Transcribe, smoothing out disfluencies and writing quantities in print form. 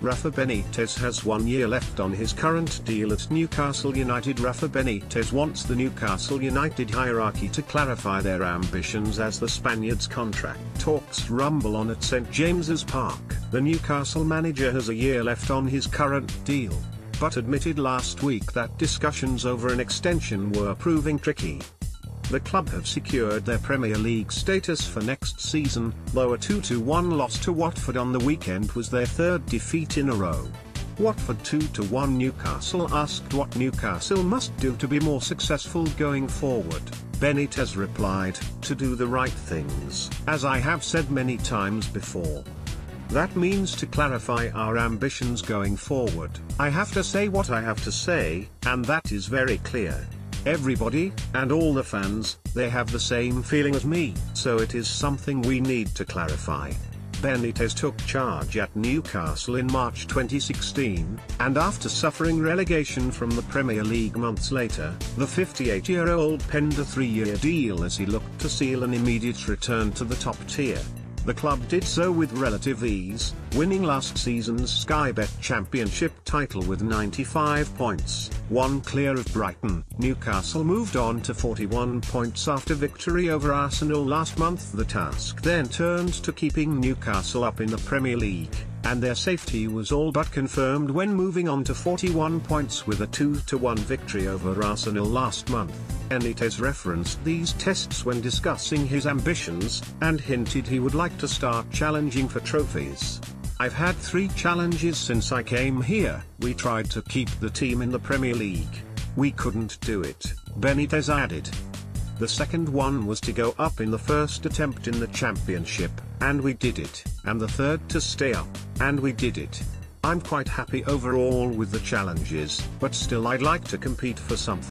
Rafa Benitez has 1 year left on his current deal at Newcastle United. Rafa Benitez wants the Newcastle United hierarchy to clarify their ambitions as the Spaniard's contract talks rumble on at St James's Park. The Newcastle manager has a year left on his current deal, but admitted last week that discussions over an extension were proving tricky. The club have secured their Premier League status for next season, though a 2-1 loss to Watford on the weekend was their third defeat in a row. Watford 2-1. Newcastle asked what Newcastle must do to be more successful going forward. Benitez replied, "To do the right things. As I have said many times before. That means to clarify our ambitions going forward. I have to say what I have to say, and that is very clear. Everybody, and all the fans, they have the same feeling as me, so it is something we need to clarify." Benitez took charge at Newcastle in March 2016, and after suffering relegation from the Premier League months later, the 58-year-old penned a 3-year deal as he looked to seal an immediate return to the top tier. The club did so with relative ease, winning last season's Sky Bet Championship title with 95 points, one clear of Brighton. Newcastle moved on to 41 points after victory over Arsenal last month. The task then turned to keeping Newcastle up in the Premier League, and their safety was all but confirmed when moving on to 41 points with a 2-1 victory over Arsenal last month. Benitez referenced these tests when discussing his ambitions, and hinted he would like to start challenging for trophies. "I've had 3 challenges since I came here. We tried to keep the team in the Premier League. We couldn't do it," Benitez added. "The second one was to go up in the first attempt in the championship, and we did it, and the third to stay up, and we did it. I'm quite happy overall with the challenges, but still I'd like to compete for something."